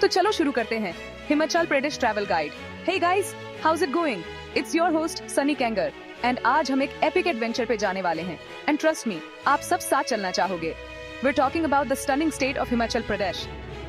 तो चलो शुरू करते हैं Himachal Pradesh travel guide. Hey guys, how's it going? It's your host Sunny Kainger and आज हम एक एपिक एडवेंचर पे जाने वाले हैं एंड ट्रस्ट मी, आप सब साथ चलना चाहोगे। We're talking about the stunning state of Himachal Pradesh.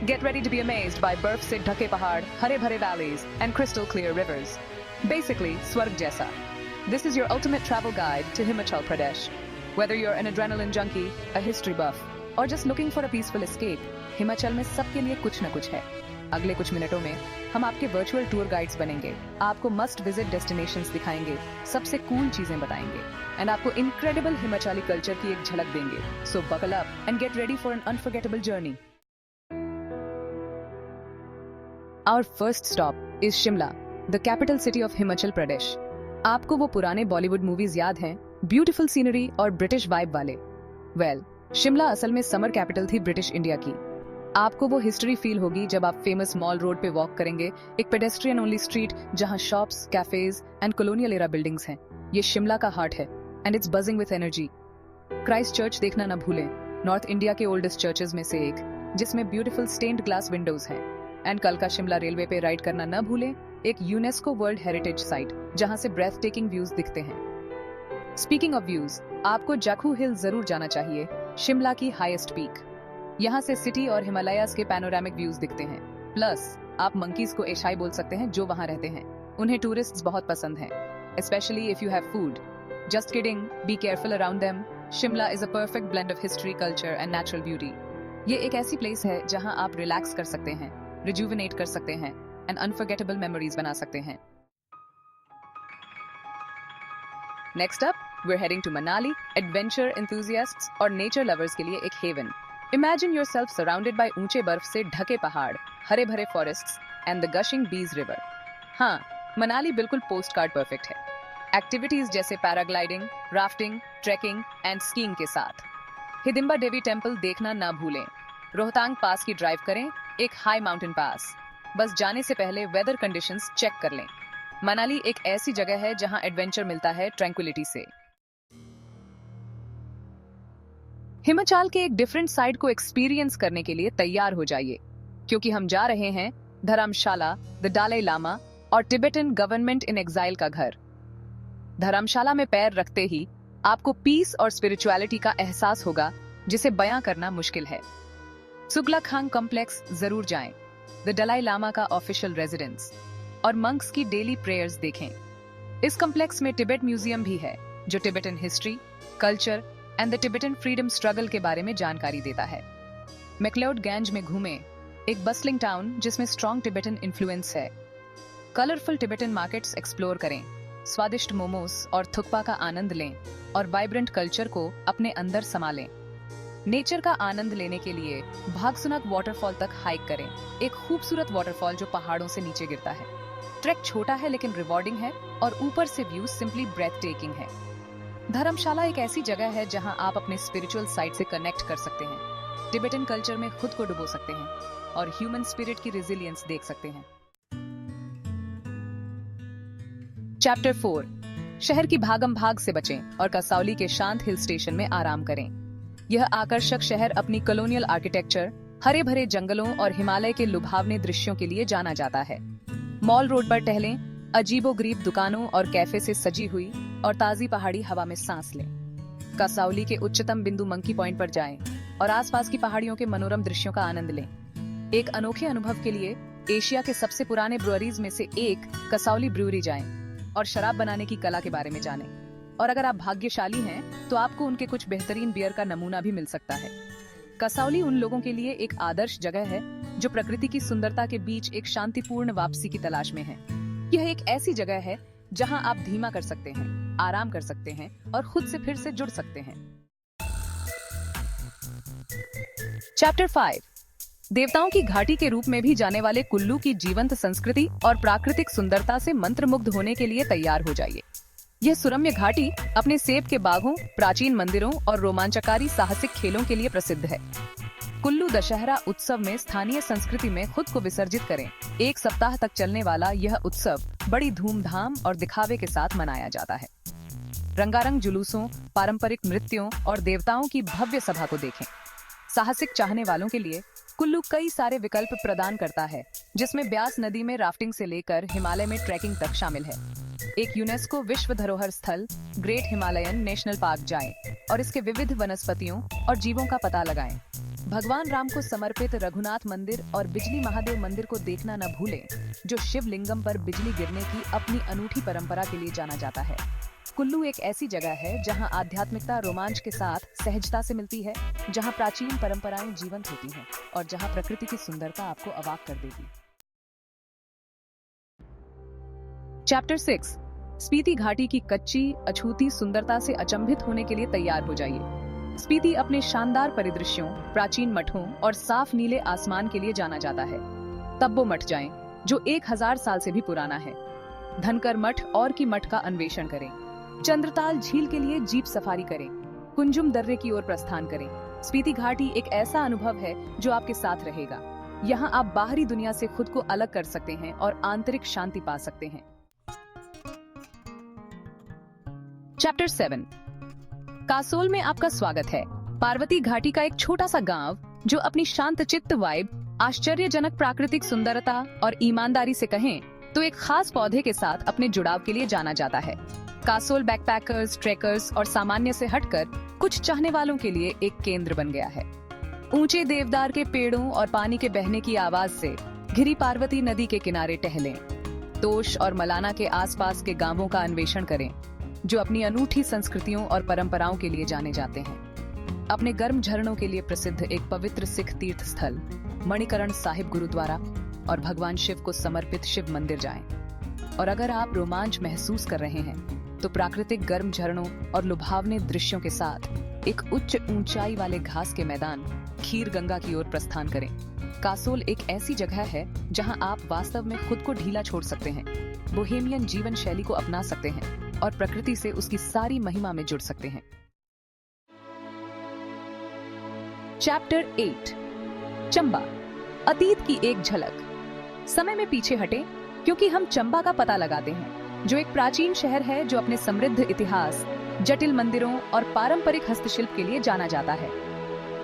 Get ready to be amazed by बर्फ से ढके पहाड़, हरे भरे valleys and crystal clear rivers. Basically, स्वर्ग जैसा। This is your ultimate travel guide to Himachal Pradesh. Whether you're an adrenaline junkie, a history buff, or just looking for a peaceful escape, Himachal में सबके लिए कुछ न कुछ है। अगले कुछ मिनटों में हम आपके वर्चुअल टूर गाइड्स बनेंगे, आपको मस्ट विजिट डेस्टिनेशंस दिखाएंगे, सबसे कूल चीजें बताएंगे एंड आपको इनक्रेडिबल हिमाचली कल्चर की एक झलक देंगे। So buckle up and get ready for an unforgettable journey. Our first stop is Shimla, the capital city of Himachal Pradesh. आपको वो पुराने बॉलीवुड मूवीज याद हैं, ब्यूटीफुल सीनरी और ब्रिटिश वाइब वाले? वेल, शिमला असल में समर कैपिटल थी ब्रिटिश इंडिया की। आपको वो हिस्ट्री फील होगी जब आप फेमस मॉल रोड पे वॉक करेंगे, एक पेडेस्ट्रियन ओनली स्ट्रीट जहां shops, cafes and colonial era buildings हैं। ये शिमला का हार्ट है and it's buzzing with energy. Christ church देखना न भूलें, नॉर्थ इंडिया के ओल्डेस्ट चर्चेज में से एक, जिसमें ब्यूटीफुल स्टेन्ड ग्लास विंडोज हैं। एंड कलका शिमला रेलवे पे राइड करना न भूलें, एक यूनेस्को वर्ल्ड हेरिटेज साइट जहां से ब्रेथ टेकिंग व्यूज दिखते हैं। स्पीकिंग ऑफ व्यूज, आपको जाखू हिल जरूर जाना चाहिए, शिमला की हाईएस्ट पीक। यहाँ से सिटी और हिमालयाज के पैनोरामिक व्यूज दिखते हैं। प्लस आप मंकीज को एशाई बोल सकते हैं जो वहाँ रहते हैं, उन्हें टूरिस्ट्स बहुत पसंद हैं, specially if you have food. Just kidding, be careful around them. Shimla is a perfect blend of history, culture and natural beauty. ये एक ऐसी प्लेस है जहाँ आप रिलैक्स कर सकते हैं, रिजुविनेट कर सकते हैं एंड अनफॉरगेटेबल मेमोरीज बना सकते हैं। Next up, we're heading to Manali, adventure enthusiasts और नेचर लवर्स के लिए एक haven. Imagine yourself surrounded by ऊंचे बर्फ से ढके पहाड़, हरे भरे forests and the gushing Beas river. हाँ, मनाली बिल्कुल पोस्ट कार्ड परफेक्ट है, एक्टिविटीज जैसे paragliding, rafting, trekking and skiing के साथ। हिडिंबा देवी टेम्पल देखना ना भूलें। रोहतांग पास की ड्राइव करें, एक हाई माउंटेन पास। बस जाने से पहले वेदर कंडीशंस चेक कर लें। मनाली एक ऐसी जगह है जहां एडवेंचर मिलता है ट्रैंक्विलिटी से। हिमाचल के एक डिफरेंट साइड को एक्सपीरियंस करने के लिए तैयार हो जाइए, क्योंकि हम जा रहे हैं धर्मशाला, द डालाई लामा और टिबेटन गवर्नमेंट इन एग्जाइल का घर। धर्मशाला में पैर रखते ही आपको पीस और स्पिरिचुअलिटी का एहसास होगा जिसे बयां करना मुश्किल है। सुगलाखांग कॉम्प्लेक्स जरूर जाएं, द डालाई लामा का ऑफिशियल रेजिडेंस, और मंक्स की डेली प्रेयर्स देखें। इस कॉम्प्लेक्स में टिबेट म्यूजियम भी है जो Tibetan history, culture and the Tibetan freedom struggle के बारे में जानकारी देता है। मैक्लेओड-गंज में घूमें, एक बस्लिंग टाउन जिसमें स्ट्रॉन्ग टिबेटन इन्फ्लुएंस है। कलरफुल टिबेटन मार्केट्स एक्सप्लोर करें, स्वादिष्ट मोमोस और थुक्पा का आनंद लें और वाइब्रेंट कल्चर को अपने अंदर समा लें। नेचर का आनंद लेने के लिए भागसुनक वाटरफॉल तक हाइक करें, एक खूबसूरत वाटरफॉल जो पहाड़ों से नीचे गिरता है। ट्रैक छोटा है लेकिन रिवॉर्डिंग है और ऊपर से व्यू सिंपली ब्रेथ टेकिंग है। धर्मशाला एक ऐसी जगह है जहां आप अपने स्पिरिचुअल साइड से कनेक्ट कर सकते हैं, टिबेटन कल्चर में खुद को डुबो सकते हैं और ह्यूमन स्पिरिट की रेजिलियंस देख सकते हैं। चैप्टर 4, शहर की भागम भाग से बचें और कसौली के शांत हिल स्टेशन में आराम करें। यह आकर्षक शहर अपनी कॉलोनियल आर्किटेक्चर, हरे भरे जंगलों और हिमालय के लुभावने दृश्यों के लिए जाना जाता है। मॉल रोड पर टहलें, अजीबोगरीब दुकानों और कैफे से सजी हुई और ताजी पहाड़ी हवा में सांस लें। कसौली के उच्चतम बिंदु मंकी पॉइंट पर जाएं और आसपास की पहाड़ियों के मनोरम दृश्यों का आनंद लें। एक अनोखे अनुभव के लिए एशिया के सबसे पुराने ब्रुअरीज में से एक कसौली ब्रूअरी जाएं और शराब बनाने की कला के बारे में जानें। और अगर आप भाग्यशाली हैं तो आपको उनके कुछ बेहतरीन बियर का नमूना भी मिल सकता है। कसौली उन लोगों के लिए एक आदर्श जगह है जो प्रकृति की सुंदरता के बीच एक शांतिपूर्ण वापसी की तलाश में है। यह एक ऐसी जगह है जहां आप धीमा कर सकते हैं, आराम कर सकते हैं और खुद से फिर से जुड़ सकते हैं। चैप्टर 5, देवताओं की घाटी के रूप में भी जाने वाले कुल्लू की जीवंत संस्कृति और प्राकृतिक सुंदरता से मंत्रमुग्ध होने के लिए तैयार हो जाइए। यह सुरम्य घाटी अपने सेब के बागों, प्राचीन मंदिरों और रोमांचकारी साहसिक खेलों के लिए प्रसिद्ध है। कुल्लू दशहरा उत्सव में स्थानीय संस्कृति में खुद को विसर्जित करें। एक सप्ताह तक चलने वाला यह उत्सव बड़ी धूमधाम और दिखावे के साथ मनाया जाता है। रंगारंग जुलूसों, पारंपरिक नृत्यों और देवताओं की भव्य सभा को देखें। साहसिक चाहने वालों के लिए कुल्लू कई सारे विकल्प प्रदान करता है, जिसमें ब्यास नदी में राफ्टिंग से लेकर हिमालय में ट्रैकिंग तक शामिल है। एक यूनेस्को विश्व धरोहर स्थल ग्रेट हिमालयन नेशनल पार्क जाएं और इसके विविध वनस्पतियों और जीवों का पता लगाएं। भगवान राम को समर्पित रघुनाथ मंदिर और बिजली महादेव मंदिर को देखना न भूलें, जो शिवलिंगम पर बिजली गिरने की अपनी अनूठी परंपरा के लिए जाना जाता है। कुल्लू एक ऐसी जगह है जहां आध्यात्मिकता रोमांच के साथ सहजता से मिलती है, जहां प्राचीन परंपराएं जीवंत होती हैं और जहां प्रकृति की सुंदरता आपको अवाक कर देगी। चैप्टर 6 स्पीति घाटी की कच्ची अछूती सुंदरता से अचंभित होने के लिए तैयार हो जाइए। स्पीति अपने शानदार परिदृश्यों, प्राचीन मठों और साफ नीले आसमान के लिए जाना जाता है। तब्बो मठ जाएं, जो 1000 साल से भी पुराना है। धनकर मठ और की मठ का अन्वेषण करें। चंद्रताल झील के लिए जीप सफारी करें। कुंजुम दर्रे की ओर प्रस्थान करें। स्पीति घाटी एक ऐसा अनुभव है जो आपके साथ रहेगा। यहाँ आप बाहरी दुनिया से खुद को अलग कर सकते हैं और आंतरिक शांति पा सकते हैं। चैप्टर 7 कासोल में आपका स्वागत है। पार्वती घाटी का एक छोटा सा गांव जो अपनी शांत चित्त वाइब, आश्चर्यजनक प्राकृतिक सुंदरता और ईमानदारी से कहें तो एक खास पौधे के साथ अपने जुड़ाव के लिए जाना जाता है। कासोल बैकपैकर्स, ट्रेकर्स और सामान्य से हटकर कुछ चाहने वालों के लिए एक केंद्र बन गया है। ऊंचे देवदार के पेड़ों और पानी के बहने की आवाज से घिरी पार्वती नदी के किनारे टहलें। तोश और मलाना के आसपास के गांवों का अन्वेषण करें, जो अपनी अनूठी संस्कृतियों और परंपराओं के लिए जाने जाते हैं। अपने गर्म झरनों के लिए प्रसिद्ध एक पवित्र सिख तीर्थ स्थल मणिकरण साहिब गुरुद्वारा और भगवान शिव को समर्पित शिव मंदिर जाएं। और अगर आप रोमांच महसूस कर रहे हैं तो प्राकृतिक गर्म झरनों और लुभावने दृश्यों के साथ एक उच्च ऊंचाई वाले घास के मैदान खीर गंगा की ओर प्रस्थान करें। कासोल एक ऐसी जगह है जहां आप वास्तव में खुद को ढीला छोड़ सकते हैं, बोहेमियन जीवन शैली को अपना सकते हैं और प्रकृति से उसकी सारी महिमा में जुड़ सकते हैं। चैप्टर 8 चंबा अतीत की एक झलक। समय में पीछे हटें, क्योंकि हम चंबा का पता लगाते हैं, जो एक प्राचीन शहर है जो अपने समृद्ध इतिहास, जटिल मंदिरों और पारंपरिक हस्तशिल्प के लिए जाना जाता है।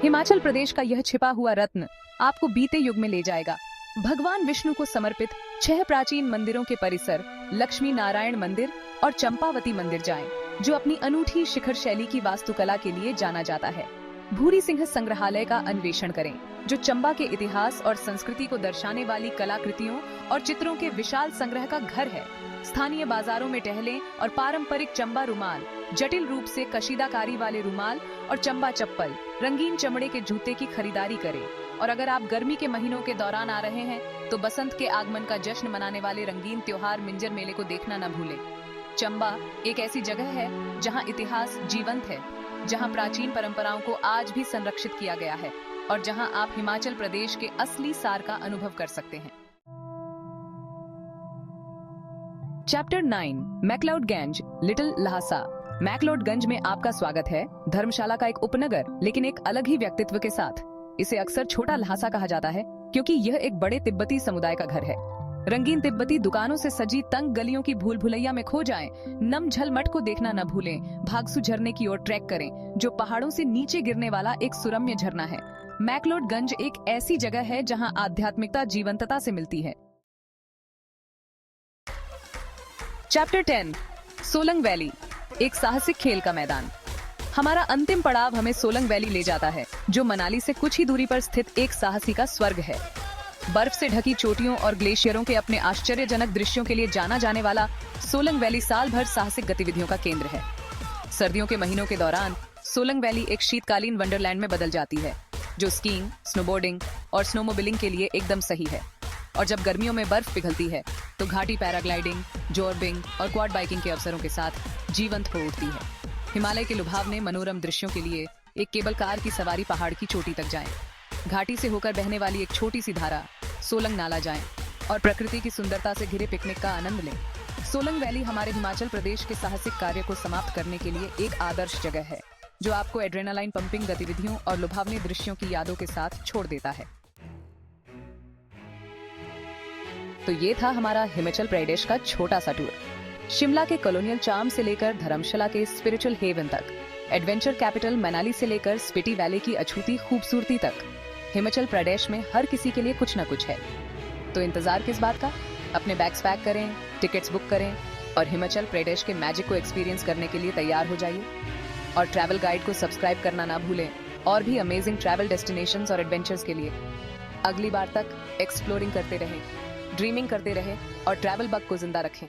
हिमाचल प्रदेश का यह छिपा हुआ रत्न आपको बीते युग में ले जाएगा। भगवान विष्णु को समर्पित 6 प्राचीन मंदिरों के परिसर लक्ष्मी नारायण मंदिर और चंपावती मंदिर जाएं, जो अपनी अनूठी शिखर शैली की वास्तुकला के लिए जाना जाता है। भूरी सिंह संग्रहालय का अन्वेषण करें, जो चंबा के इतिहास और संस्कृति को दर्शाने वाली कलाकृतियों और चित्रों के विशाल संग्रह का घर है। स्थानीय बाजारों में टहलें और पारंपरिक चंबा रुमाल, जटिल रूप से कशीदाकारी वाले रुमाल और चंबा चप्पल, रंगीन चमड़े के जूते की खरीदारी करें। और अगर आप गर्मी के महीनों के दौरान आ रहे हैं तो बसंत के आगमन का जश्न मनाने वाले रंगीन त्योहार मिंजर मेले को देखना न भूलें। चंबा एक ऐसी जगह है जहां इतिहास जीवंत है, जहां प्राचीन परंपराओं को आज भी संरक्षित किया गया है और जहां आप हिमाचल प्रदेश के असली सार का अनुभव कर सकते हैं। Chapter 9 McLeodganj little Lhasa. मैक्लोडगंज में आपका स्वागत है। धर्मशाला का एक उपनगर, लेकिन एक अलग ही व्यक्तित्व के साथ। इसे अक्सर छोटा लहासा कहा जाता है क्योंकि यह एक बड़े तिब्बती समुदाय का घर है। रंगीन तिब्बती दुकानों से सजी तंग गलियों की भूल भुलैया में खो जाएं। नमझल मठ को देखना न भूलें। भागसू झरने की ओर ट्रैक करें, जो पहाड़ों से नीचे गिरने वाला एक सुरम्य झरना है। मैक्लोडगंज एक ऐसी जगह है जहां आध्यात्मिकता जीवंतता से मिलती है। चैप्टर 10 सोलंग वैली, एक साहसिक खेल का मैदान। हमारा अंतिम पड़ाव हमें सोलंग वैली ले जाता है, जो मनाली से कुछ ही दूरी पर स्थित एक साहसी का स्वर्ग है। बर्फ से ढकी चोटियों और ग्लेशियरों के अपने आश्चर्यजनक दृश्यों के लिए जाना जाने वाला सोलंग वैली साल भर साहसिक गतिविधियों का केंद्र है। सर्दियों के महीनों के दौरान सोलंग वैली एक शीतकालीन वंडरलैंड में बदल जाती है, जो स्कीइंग, स्नोबोर्डिंग और स्नोमोबिलिंग के लिए एकदम सही है। और जब गर्मियों में बर्फ पिघलती है तो घाटी पैराग्लाइडिंग, जॉर्बिंग और क्वाड बाइकिंग के अवसरों के साथ जीवंत हो उठती है। हिमालय के लुभावने मनोरम दृश्यों के लिए एक केबल कार की सवारी पहाड़ की चोटी तक जाएं। घाटी से होकर बहने वाली एक छोटी सी धारा सोलंग नाला जाएं और प्रकृति की सुंदरता से घिरे पिकनिक का आनंद लें। सोलंग वैली हमारे हिमाचल प्रदेश के साहसिक कार्य को समाप्त करने के लिए एक आदर्श जगह है, जो आपको एड्रेनालाइन पंपिंग गतिविधियों और लुभावने दृश्यों की यादों के साथ छोड़ देता है। तो ये था हमारा हिमाचल प्रदेश का छोटा सा टूर। शिमला के कॉलोनियल चार्म से लेकर धर्मशाला के स्पिरिचुअल हेवन तक, एडवेंचर कैपिटल मनाली से लेकर स्पीति वैली की अछूती खूबसूरती तक, हिमाचल प्रदेश में हर किसी के लिए कुछ ना कुछ है, तो इंतजार किस बात का? अपने बैग्स पैक करें, टिकट्स बुक करें और हिमाचल प्रदेश के मैजिक को एक्सपीरियंस करने के लिए तैयार हो जाइए। और ट्रैवल गाइड को सब्सक्राइब करना ना भूलें और भी अमेजिंग ट्रैवल डेस्टिनेशंस और एडवेंचर्स के लिए। अगली बार तक एक्सप्लोरिंग करते रहें, ड्रीमिंग करते रहें और ट्रैवल बग को जिंदा रखें।